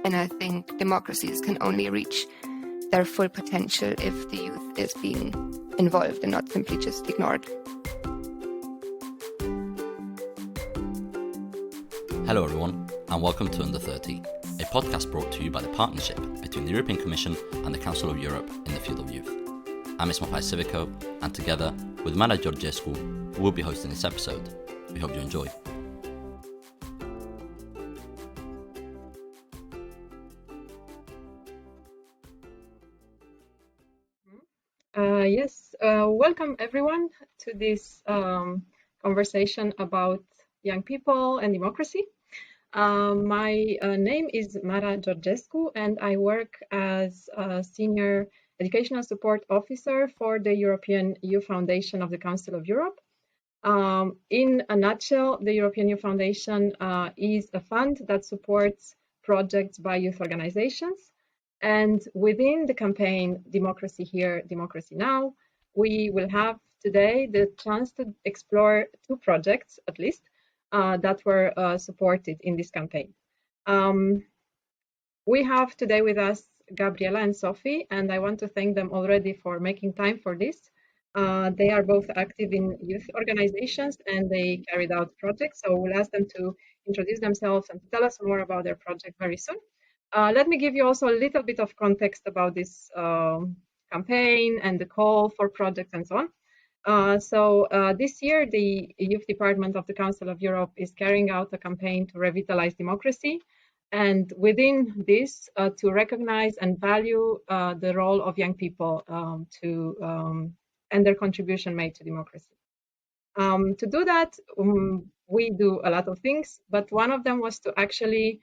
And I think democracies can only reach their full potential if the youth is being involved and not simply just ignored. Hello everyone, and welcome to Under 30, a podcast brought to you by the partnership between the European Commission and the Council of Europe in the field of youth. I'm Ismael Páez Civico, and together with Mara Georgescu, we'll be hosting this episode. We hope you enjoy. Welcome everyone to this conversation about young people and democracy. My name is Mara Georgescu, and I work as a Senior Educational Support Officer for the European Youth Foundation of the Council of Europe. In a nutshell, the European Youth Foundation is a fund that supports projects by youth organizations. And within the campaign Democracy Here, Democracy Now, we will have today the chance to explore two projects, at least, that were supported in this campaign. We have today with us Gabriella and Sophie, and I want to thank them already for making time for this. They are both active in youth organizations and they carried out projects, so we'll ask them to introduce themselves and tell us more about their project very soon. Let me give you also a little bit of context about this campaign and the call for projects and so on. This year, the Youth Department of the Council of Europe is carrying out a campaign to revitalize democracy, and within this, to recognize and value the role of young people and their contribution made to democracy. To do that, we do a lot of things, but one of them was to actually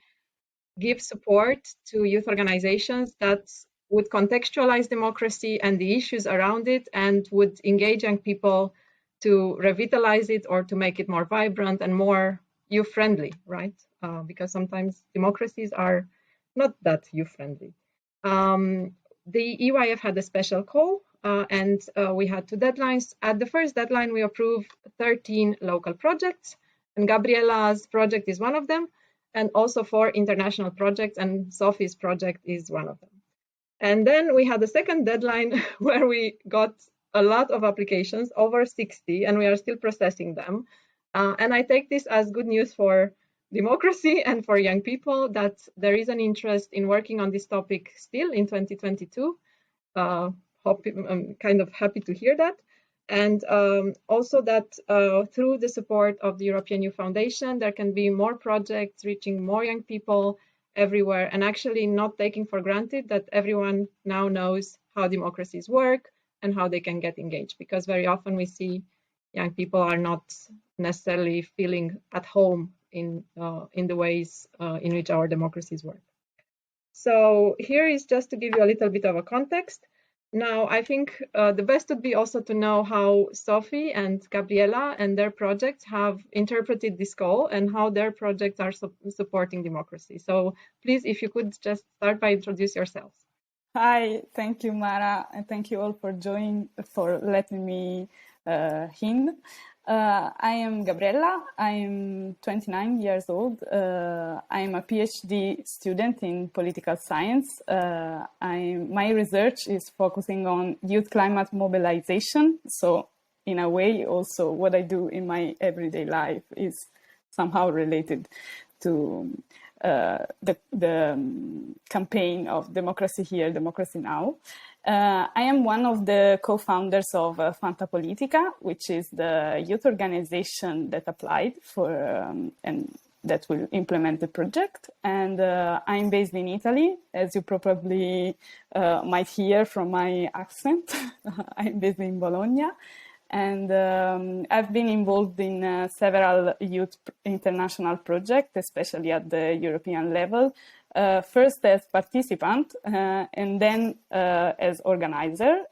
give support to youth organizations that would contextualize democracy and the issues around it and would engage young people to revitalize it or to make it more vibrant and more youth-friendly, right? Because sometimes democracies are not that youth-friendly. The EYF had a special call and we had two deadlines. At the first deadline, we approved 13 local projects, and Gabriella's project is one of them, and also 4 international projects, and Sophie's project is one of them. And then we had the second deadline where we got a lot of applications, over 60, and we are still processing them. And I take this as good news for democracy and for young people that there is an interest in working on this topic still in 2022. I'm kind of happy to hear that. And also that through the support of the European Youth Foundation, there can be more projects reaching more young people everywhere, and actually not taking for granted that everyone now knows how democracies work and how they can get engaged, because very often we see young people are not necessarily feeling at home in the ways in which our democracies work. So here is just to give you a little bit of a context. Now, I think the best would be also to know how Sophie and Gabriella and their projects have interpreted this call and how their projects are supporting democracy. So please, if you could just start by introduce yourselves. Hi, thank you, Mara, and thank you all for joining, for letting me in. I am Gabriella. I am 29 years old. I am a PhD student in political science. My research is focusing on youth climate mobilization. So in a way, also what I do in my everyday life is somehow related to the campaign of Democracy Here, Democracy Now. I am one of the co-founders of Fantapolitica, which is the youth organization that applied for and that will implement the project. And I'm based in Italy, as you probably might hear from my accent. I'm based in Bologna. And I've been involved in several youth international projects, especially at the European level. First as participant and then as organizer,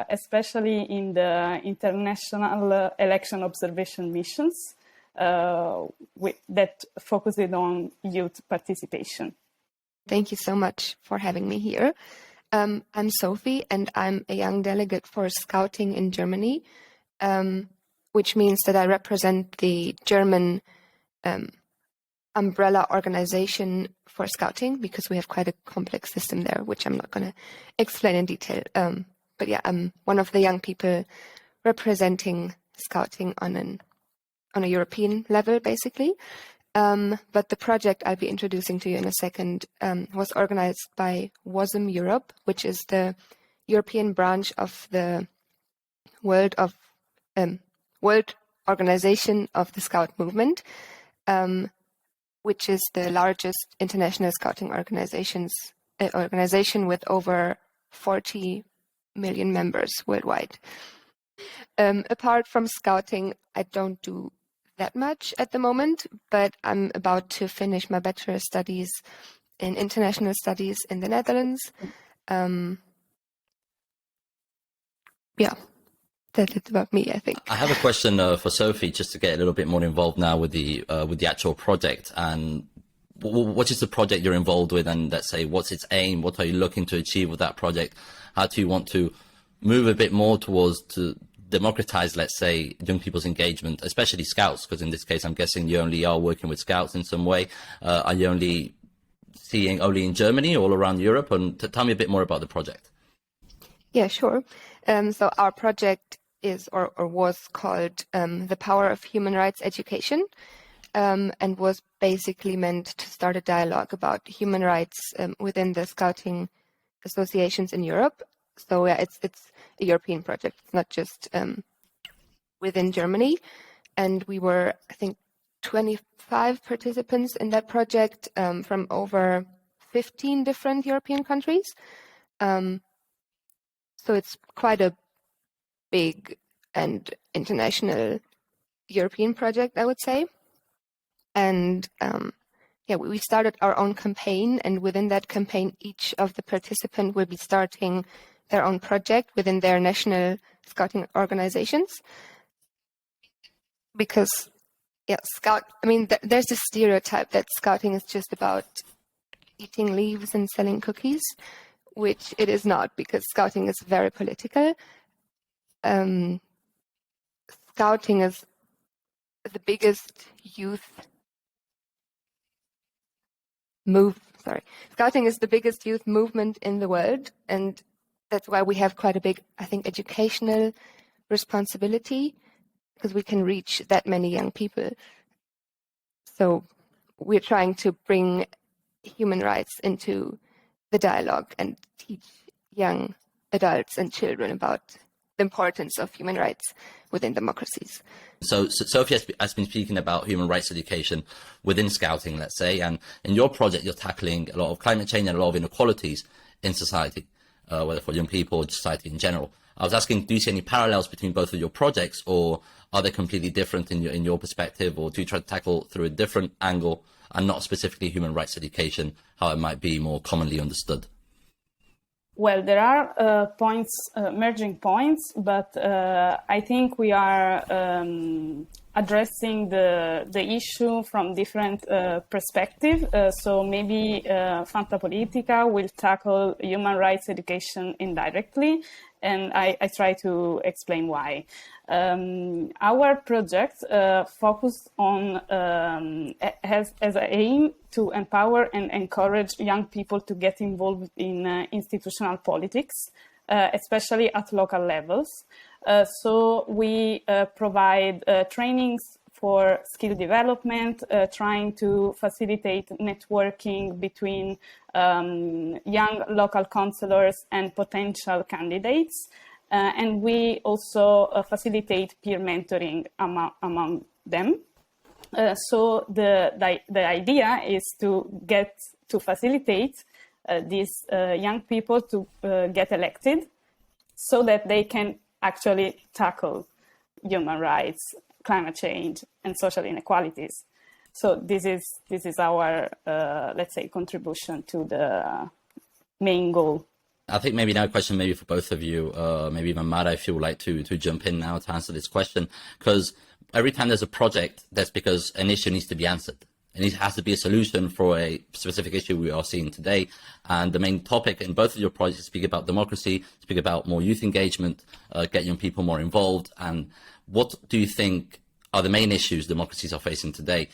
especially in the international election observation missions that focused on youth participation. Thank you so much for having me here. I'm Sophie, and I'm a young delegate for Scouting in Germany, which means that I represent the German umbrella organization for scouting, because we have quite a complex system there, which I'm not going to explain in detail. But yeah, I'm one of the young people representing scouting on a European level, basically. But the project I'll be introducing to you in a second was organized by WOSM Europe, which is the European branch of the World Organization of the Scout Movement, which is the largest international scouting organization with over 40 million members worldwide. Apart from scouting, I don't do that much at the moment, but I'm about to finish my bachelor studies in international studies in the Netherlands. Yeah, that's it about me, I think. I have a question for Sophie, just to get a little bit more involved now with the actual project. And what is the project you're involved with? And let's say, what's its aim? What are you looking to achieve with that project? How do you want to move a bit more towards to democratize, let's say, young people's engagement, especially scouts? Because in this case, I'm guessing you only are working with scouts in some way. Are you only seeing only in Germany, all around Europe? And tell me a bit more about the project. Yeah, sure. So our project is or was called The Power of Human Rights Education, and was basically meant to start a dialogue about human rights within the scouting associations in Europe. So yeah, it's a European project. It's not just within Germany. And we were, I think, 25 participants in that project from over 15 different European countries. So it's quite a big and international European project, I would say. And yeah, we started our own campaign, and within that campaign, each of the participants will be starting their own project within their national scouting organizations. Because, yeah, there's this stereotype that scouting is just about eating leaves and selling cookies, which it is not, because scouting is very political. Scouting is the biggest youth movement in the world, and that's why we have quite a big, I think, educational responsibility, because we can reach that many young people. So we're trying to bring human rights into the dialogue and teach young adults and children about the importance of human rights within democracies. So Sophie has been speaking about human rights education within scouting, let's say, and in your project, you're tackling a lot of climate change and a lot of inequalities in society, whether for young people or society in general. I was asking, do you see any parallels between both of your projects, or are they completely different in your perspective, or do you try to tackle through a different angle and not specifically human rights education, how it might be more commonly understood? Well, there are merging points, but I think we are addressing the issue from different perspectives. So maybe Fantapolitica will tackle human rights education indirectly, and I try to explain why. Our project focused on has as an aim to empower and encourage young people to get involved in institutional politics, especially at local levels. So we provide trainings for skill development, trying to facilitate networking between young local councillors and potential candidates. And we also facilitate peer mentoring among them. So the idea is to facilitate these young people to get elected, so that they can actually tackle human rights, climate change, and social inequalities. So this is our let's say contribution to the main goal. I think maybe now a question maybe for both of you, maybe even Mara, if you would like to jump in now to answer this question, because every time there's a project, that's because an issue needs to be answered. And it has to be a solution for a specific issue we are seeing today. And the main topic in both of your projects speak about democracy, speak about more youth engagement, get young people more involved. And what do you think are the main issues democracies are facing today.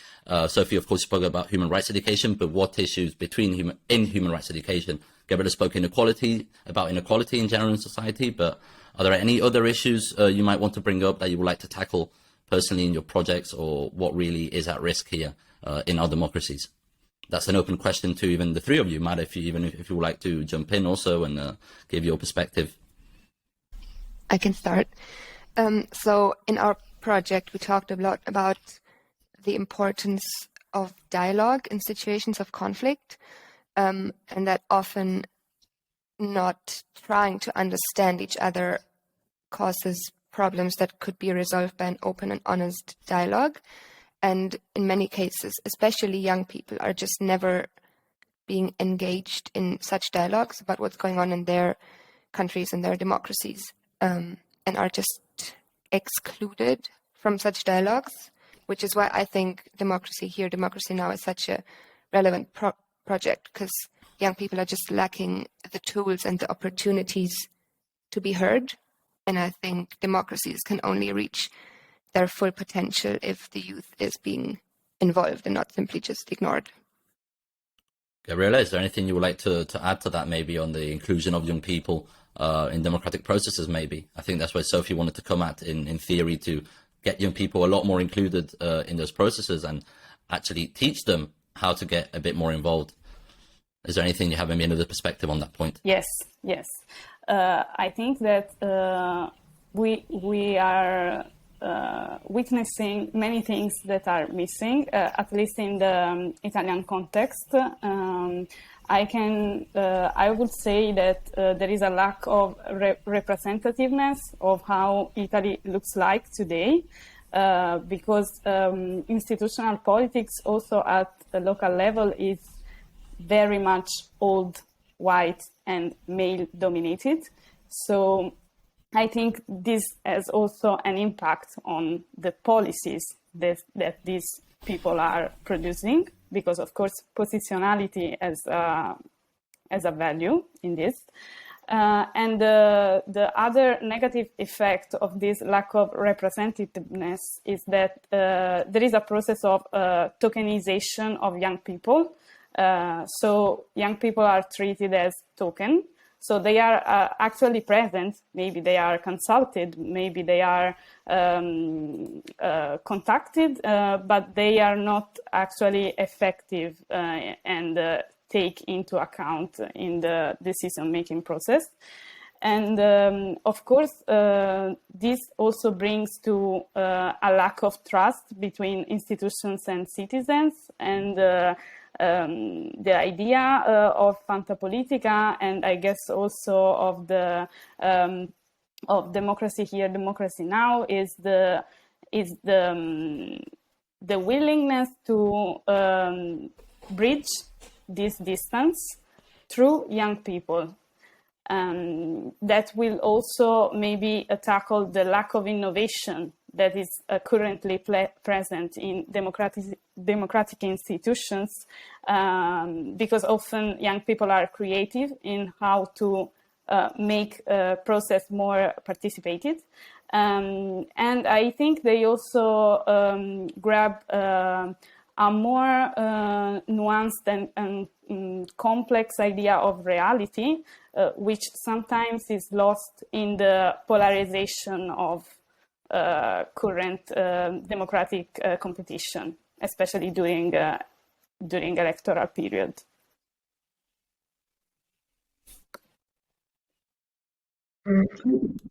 Sophie, of course, spoke about human rights education, but what issues in human rights education? Gabriella spoke about inequality in general in society, but are there any other issues you might want to bring up that you would like to tackle personally in your projects, or what really is at risk here in our democracies? That's an open question to even the three of you. Matt, if you would like to jump in also and give your perspective. I can start. So in our project, we talked a lot about the importance of dialogue in situations of conflict, and that often not trying to understand each other causes problems that could be resolved by an open and honest dialogue. And in many cases, especially young people, are just never being engaged in such dialogues about what's going on in their countries and their democracies, and are just excluded from such dialogues, which is why I think Democracy Now is such a relevant project, because young people are just lacking the tools and the opportunities to be heard. And I think democracies can only reach their full potential if the youth is being involved and not simply just ignored. Gabriella, is there anything you would like to add to that, maybe on the inclusion of young people in democratic processes, maybe? I think that's where Sophie wanted to come at in theory, to get young people a lot more included in those processes and actually teach them how to get a bit more involved. Is there anything you have maybe another perspective on that point? Yes. I think that we are witnessing many things that are missing, at least in the Italian context. I would say that there is a lack of representativeness of how Italy looks like today, because institutional politics also at the local level is very much old, white and male dominated. So I think this has also an impact on the policies that these people are producing, because of course positionality as a value in this. And the other negative effect of this lack of representativeness is that there is a process of tokenization of young people. So young people are treated as token. So they are actually present, maybe they are consulted, maybe they are contacted, but they are not actually effective and take into account in the decision-making process. And of course, this also brings to a lack of trust between institutions and citizens, and the idea of Fantapolitica, and I guess also of the of Democracy Here, Democracy Now, is the willingness to bridge this distance through young people. That will also maybe tackle the lack of innovation that is currently present in democratic institutions, because often young people are creative in how to make a process more participated. And I think they also grab a more nuanced and complex idea of reality, which sometimes is lost in the polarization of current democratic competition, especially during electoral period.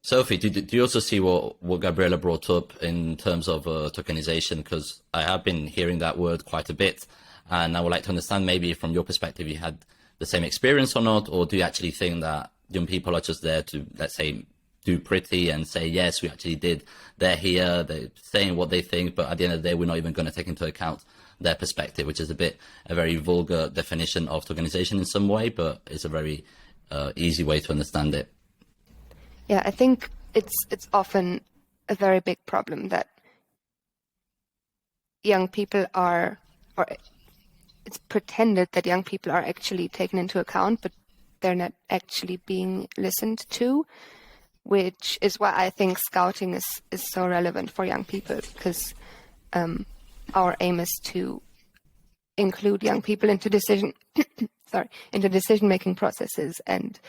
Sophie, do you also see what Gabriella brought up in terms of tokenization? Because I have been hearing that word quite a bit, and I would like to understand, maybe from your perspective, you had the same experience or not, or do you actually think that young people are just there to, let's say, do pretty and say, yes, we actually did, they're here, they're saying what they think, but at the end of the day, we're not even going to take into account their perspective, which is a very vulgar definition of tokenization in some way, but it's a very easy way to understand it. Yeah, I think it's often a very big problem that young people are, or it's pretended that young people are actually taken into account, but they're not actually being listened to, which is why I think scouting is so relevant for young people, because our aim is to include young people into decision-making processes and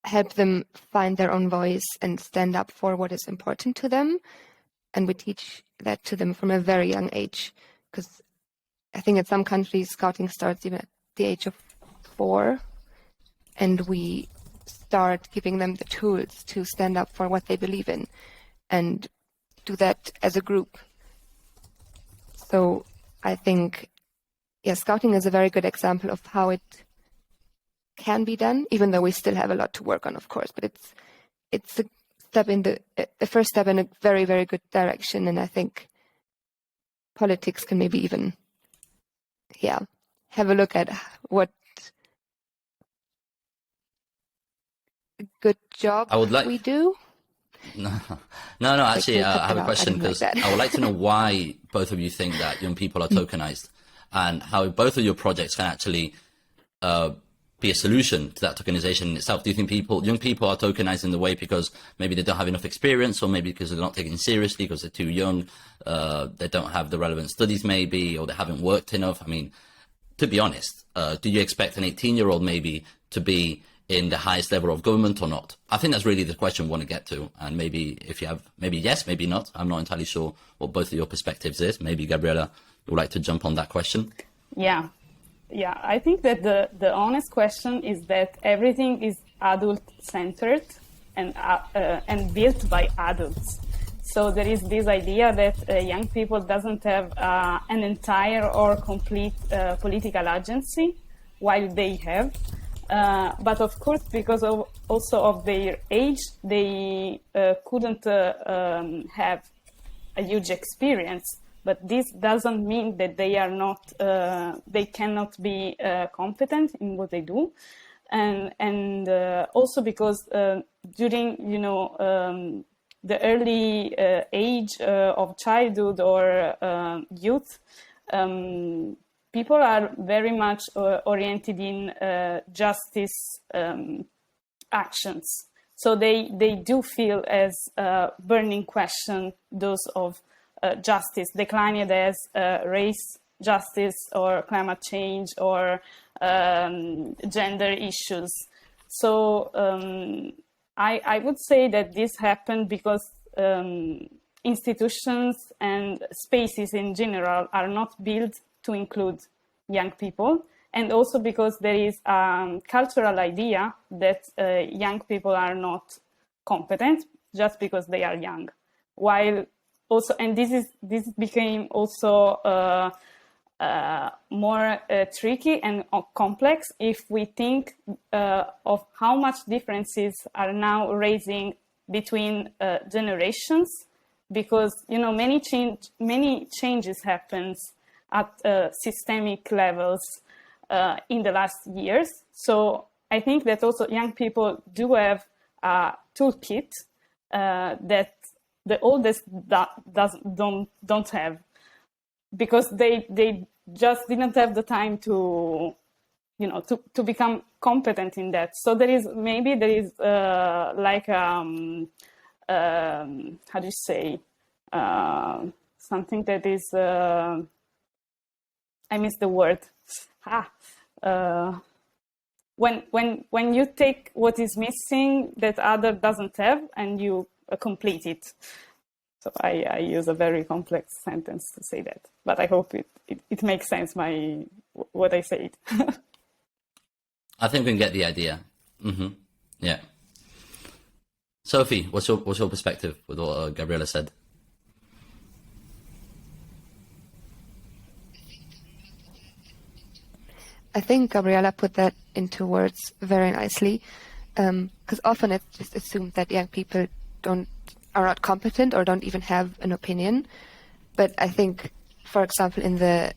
help them find their own voice and stand up for what is important to them. And we teach that to them from a very young age, because I think in some countries scouting starts even at the age of 4, and we start giving them the tools to stand up for what they believe in and do that as a group. So I think, scouting is a very good example of how it can be done, even though we still have a lot to work on, of course, but it's a step in the first step in a very, very good direction. And I think politics can maybe even, have a look at what a good job we do. No. Actually, I have a question, because I would like to know why both of you think that young people are tokenized, and how both of your projects can actually be a solution to that tokenization in itself. Do you think young people are tokenized in the way because maybe they don't have enough experience, or maybe because they're not taken seriously because they're too young, they don't have the relevant studies maybe, or they haven't worked enough? I mean, to be honest, do you expect an 18-year-old maybe to be in the highest level of government or not? I think that's really the question we want to get to. And maybe if you have, maybe yes, maybe not. I'm not entirely sure what both of your perspectives is. Maybe Gabriella, you would like to jump on that question? Yeah, I think that the honest question is that everything is adult-centered and built by adults. So there is this idea that young people doesn't have an entire or complete political agency, while they have. But of course, because also of their age, they couldn't have a huge experience. But this doesn't mean that they are not, they cannot be competent in what they do, and also because during the early age of childhood or youth, people are very much oriented in justice actions. So they do feel as a burning question those of justice, declined as race justice or climate change or gender issues. So I would say that this happened because institutions and spaces in general are not built to include young people, and also because there is a cultural idea that young people are not competent just because they are young, while also, and this became also more tricky and complex if we think of how much differences are now raising between generations, because many changes happens at systemic levels in the last years. So I think that also young people do have a toolkit that the oldest don't have, because they just didn't have the time to become competent in that. So there is like how do you say something that is I miss the word. When you take what is missing that other doesn't have and you complete it. So I use a very complex sentence to say that, but I hope it makes sense what I said. I think we can get the idea. Mm-hmm. Yeah. Sophie, what's your perspective with what Gabriella said? I think Gabriella put that into words very nicely, because often it's just assumed that young people are not competent or don't even have an opinion. But I think, for example, in the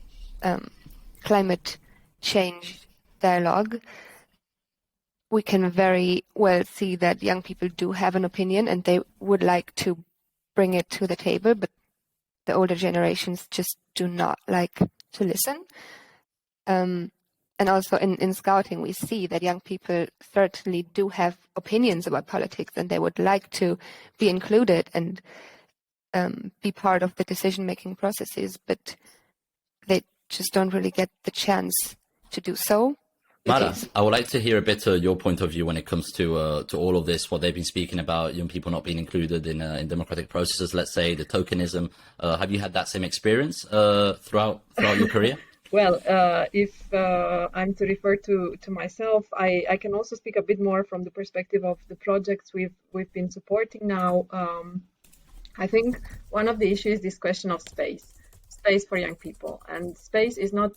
climate change dialogue, we can very well see that young people do have an opinion and they would like to bring it to the table, but the older generations just do not like to listen. and also in scouting, we see that young people certainly do have opinions about politics, and they would like to be included and be part of the decision-making processes, but they just don't really get the chance to do so. Mara, I would like to hear a bit your point of view when it comes to all of this, what they've been speaking about, young people not being included in democratic processes, let's say, the tokenism. Have you had that same experience throughout your career? Well, if I'm to refer to myself, I can also speak a bit more from the perspective of the projects we've been supporting now. I think one of the issues is this question of space for young people. And space is not,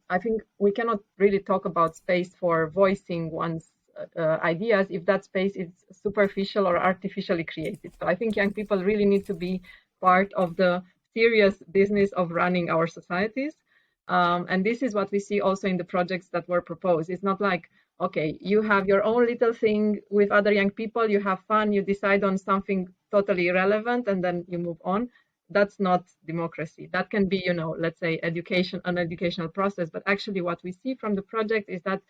I think we cannot really talk about space for voicing one's ideas if that space is superficial or artificially created. So I think young people really need to be part of the serious business of running our societies. And this is what we see also in the projects that were proposed. It's not like, okay, you have your own little thing with other young people, you have fun, you decide on something totally irrelevant, and then you move on. That's not democracy. That can be, let's say an educational process. But actually what we see from the project is that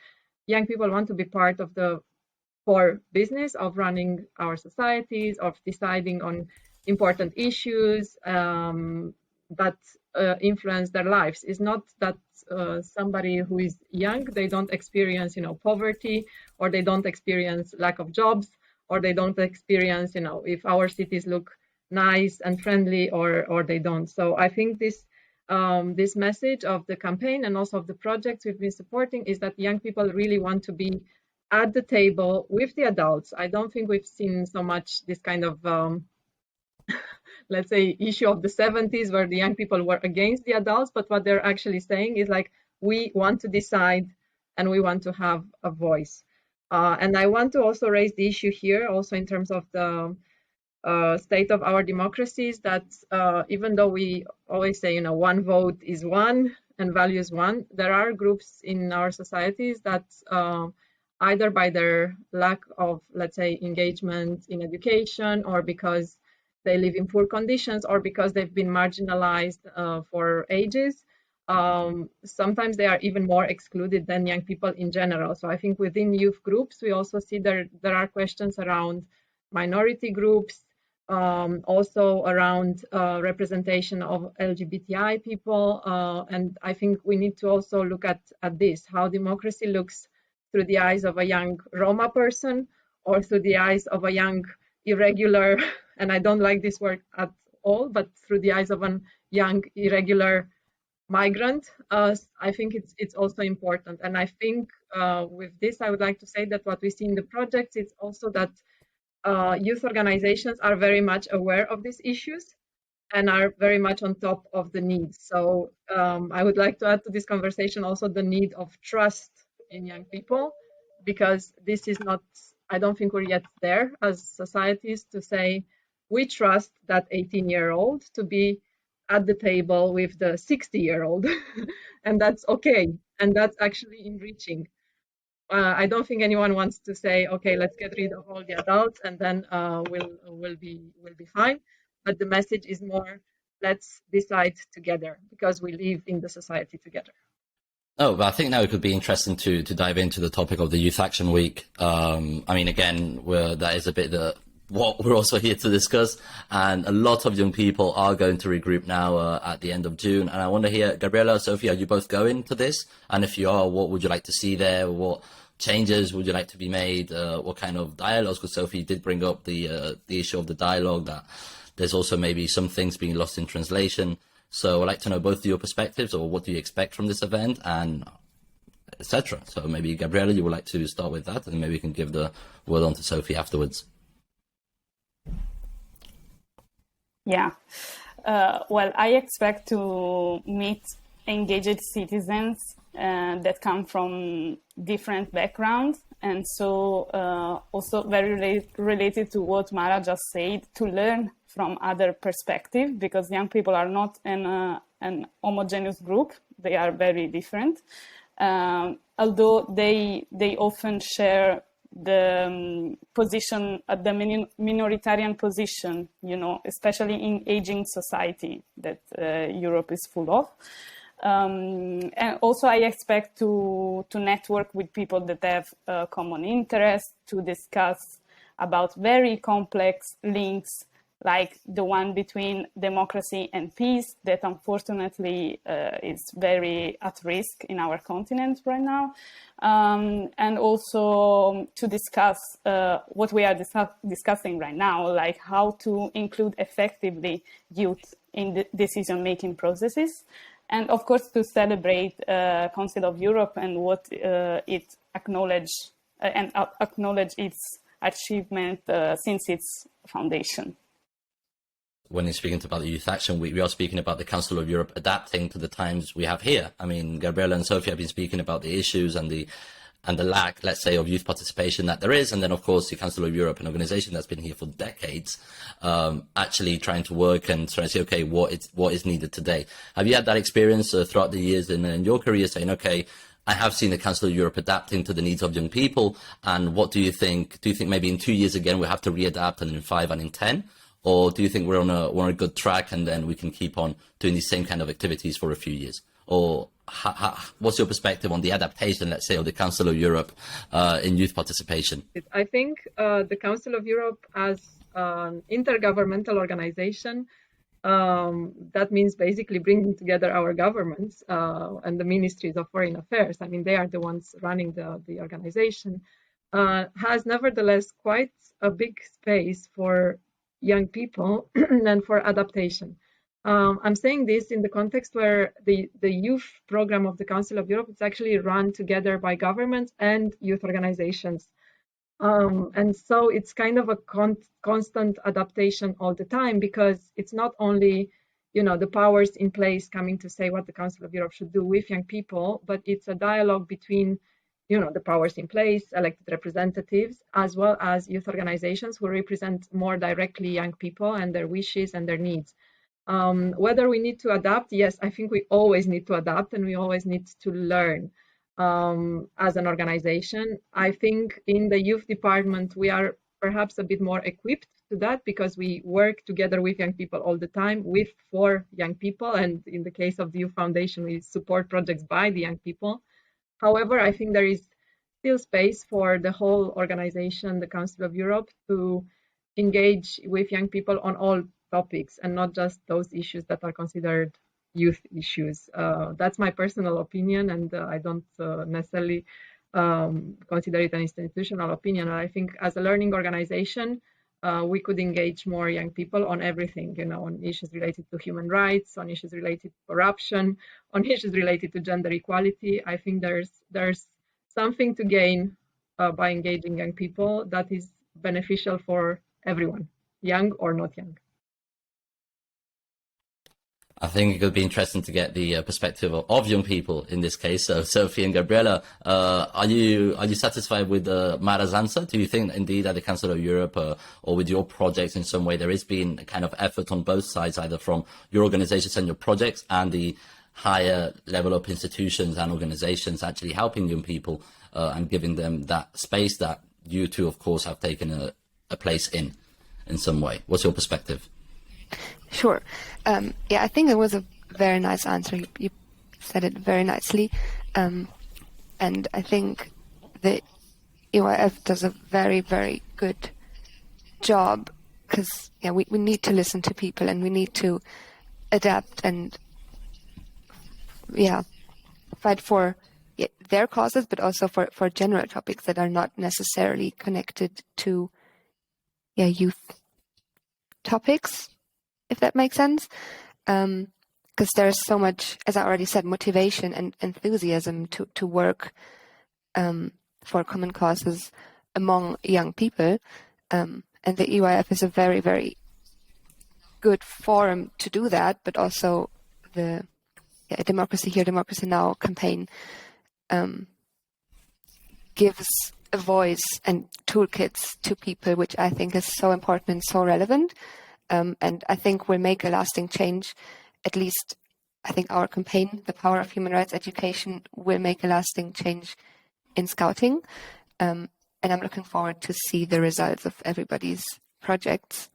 young people want to be part of the core business of running our societies, of deciding on important issues that influence their lives. It's not that somebody who is young, they don't experience, poverty, or they don't experience lack of jobs, or they don't experience, if our cities look nice and friendly, or they don't. So I think this message of the campaign and also of the projects we've been supporting is that young people really want to be at the table with the adults. I don't think we've seen so much this kind of let's say issue of the 70s where the young people were against the adults, but what they're actually saying is like, we want to decide and we want to have a voice. And I want to also raise the issue here also in terms of the state of our democracies, that even though we always say, one vote is one and value is one, there are groups in our societies that either by their lack of, let's say, engagement in education, or because they live in poor conditions, or because they've been marginalized for ages, sometimes they are even more excluded than young people in general. So I think within youth groups, we also see there are questions around minority groups, also around representation of LGBTI people. And I think we need to also look at this, how democracy looks through the eyes of a young Roma person, or through the eyes of a young irregular, and I don't like this word at all, but through the eyes of a young irregular migrant. I think it's also important. And I think with this, I would like to say that what we see in the projects is also that youth organizations are very much aware of these issues and are very much on top of the needs. So I would like to add to this conversation also the need of trust in young people, because this is not, I don't think we're yet there as societies to say, we trust that 18-year-old to be at the table with the 60-year-old, and that's okay, and that's actually enriching. I don't think anyone wants to say, okay, let's get rid of all the adults and then we'll be fine. But the message is more, let's decide together, because we live in the society together. Oh, but I think now it could be interesting to dive into the topic of the Youth Action Week. I mean, again, that is a bit what we're also here to discuss, and a lot of young people are going to regroup now at the end of June. And I want to hear, Gabriella, Sophie, are you both going to this? And if you are, what would you like to see there? What changes would you like to be made? What kind of dialogues? Because Sophie did bring up the issue of the dialogue, that there's also maybe some things being lost in translation. So I'd like to know both of your perspectives, or what do you expect from this event, and etc. So maybe Gabriella, you would like to start with that, and maybe we can give the word on to Sophie afterwards. Yeah. Well, I expect to meet engaged citizens that come from different backgrounds. And so also very related to what Mara just said, to learn from other perspectives, because young people are not an homogeneous group. They are very different. Although they often share the position, the minoritarian position, especially in aging society that Europe is full of. And also I expect to network with people that have common interests, to discuss about very complex links like the one between democracy and peace that unfortunately is very at risk in our continent right now. And also to discuss what we are discussing right now, like how to include effectively youth in the decision-making processes. And of course, to celebrate Council of Europe and what it acknowledge its achievement since its foundation. When you're speaking about the Youth Action Week, we are speaking about the Council of Europe adapting to the times we have here. I mean, Gabriella and Sophie have been speaking about the issues and the lack, let's say, of youth participation that there is. And then, of course, the Council of Europe, an organization that's been here for decades, actually trying to work and trying to say, okay, what is needed today. Have you had that experience throughout the years in your career saying, okay, I have seen the Council of Europe adapting to the needs of young people. And what do you think? Do you think maybe in 2 years again, we'll have to readapt, and in 5 and in 10? Or do you think we're on a good track and then we can keep on doing these same kind of activities for a few years? Or what's your perspective on the adaptation, let's say, of the Council of Europe in youth participation? I think the Council of Europe as an intergovernmental organization, that means basically bringing together our governments and the ministries of foreign affairs. I mean, they are the ones running the organization, has nevertheless quite a big space for young people and for adaptation. I'm saying this in the context where the youth program of the Council of Europe is actually run together by governments and youth organizations. And so it's kind of a constant adaptation all the time, because it's not only, the powers in place coming to say what the Council of Europe should do with young people, but it's a dialogue between the powers in place, elected representatives, as well as youth organizations who represent more directly young people and their wishes and their needs. Whether we need to adapt, yes, I think we always need to adapt, and we always need to learn as an organization. I think in the youth department, we are perhaps a bit more equipped to that, because we work together with young people all the time, for young people. And in the case of the Youth Foundation, we support projects by the young people. However, I think there is still space for the whole organization, the Council of Europe, to engage with young people on all topics and not just those issues that are considered youth issues. That's my personal opinion, and I don't necessarily consider it an institutional opinion. I think as a learning organization, we could engage more young people on everything, on issues related to human rights, on issues related to corruption, on issues related to gender equality. I think there's something to gain by engaging young people that is beneficial for everyone, young or not young. I think it could be interesting to get the perspective of young people in this case. So, Sophie and Gabriella, are you satisfied with Mara's answer? Do you think indeed at the Council of Europe or with your projects in some way there has been a kind of effort on both sides, either from your organizations and your projects and the higher level of institutions and organizations actually helping young people and giving them that space that you two, of course, have taken a place in some way? What's your perspective? Sure. I think it was a very nice answer. You said it very nicely. And I think the EYF does a very, very good job, because we need to listen to people, and we need to adapt and fight for their causes, but also for general topics that are not necessarily connected to youth topics, if that makes sense. Because there's so much, as I already said, motivation and enthusiasm to work for common causes among young people. And the EYF is a very, very good forum to do that, but also the Democracy Here, Democracy Now campaign gives a voice and toolkits to people, which I think is so important and so relevant. And I think will make a lasting change. At least I think our campaign, The Power of Human Rights Education, will make a lasting change in scouting. And I'm looking forward to see the results of everybody's projects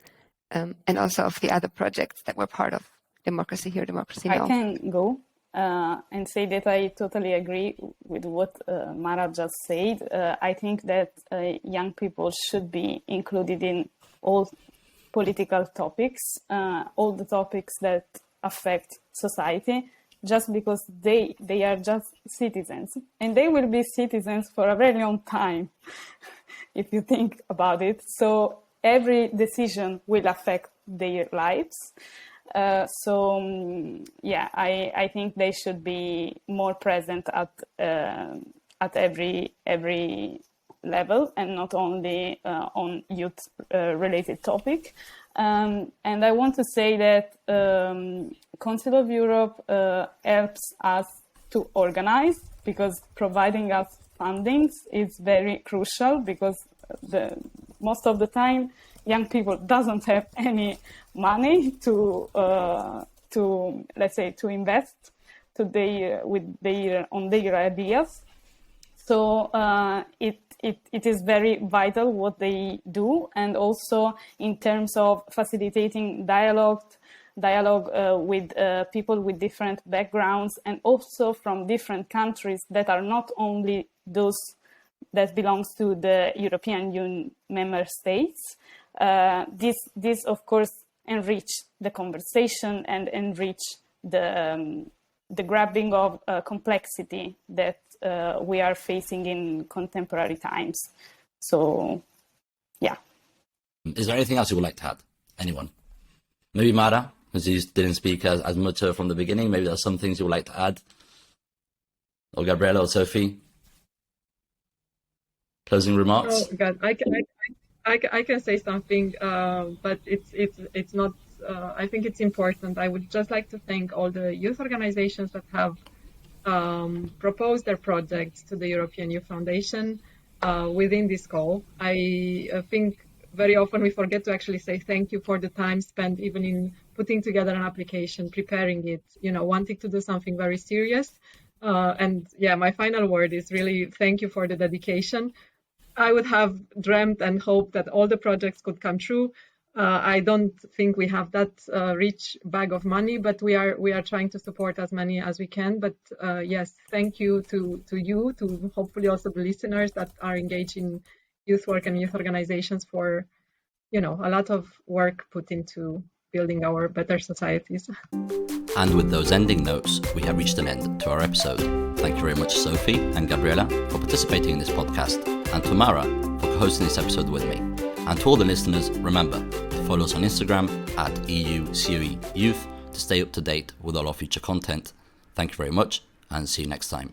and also of the other projects that were part of Democracy Here, Democracy Now. I can go. and say that I totally agree with what Mara just said. I think that young people should be included in all political topics, all the topics that affect society, just because they are just citizens, and they will be citizens for a very long time, if you think about it. So every decision will affect their lives. I think they should be more present at every level, and not only on youth related topic. And I want to say that Council of Europe helps us to organize, because providing us fundings is very crucial, because most of the time young people doesn't have any money to let's say to invest on their ideas. So it is very vital what they do, and also in terms of facilitating dialogue with people with different backgrounds, and also from different countries that are not only those that belongs to the European Union member states. This of course enrich the conversation and enrich the grabbing of complexity that we are facing in contemporary times. So, yeah. Is there anything else you would like to add? Anyone? Maybe Mara, as you didn't speak as much from the beginning. Maybe there's some things you would like to add. Or Gabriella or Sophie? Closing remarks? Oh God, I can say something, but it's not. I think it's important. I would just like to thank all the youth organizations that have proposed their projects to the European Youth Foundation within this call. I think very often we forget to actually say thank you for the time spent even in putting together an application, preparing it, wanting to do something very serious. And yeah, my final word is really thank you for the dedication. I would have dreamt and hoped that all the projects could come true. I don't think we have that rich bag of money, but we are trying to support as many as we can. But yes, thank you to you, to hopefully also the listeners that are engaged in youth work and youth organizations for, a lot of work put into building our better societies. And with those ending notes, we have reached an end to our episode. Thank you very much, Sophie and Gabriella, for participating in this podcast, and to Mara for hosting this episode with me. And to all the listeners, remember to follow us on Instagram at EUCOE Youth to stay up to date with all our future content. Thank you very much, and see you next time.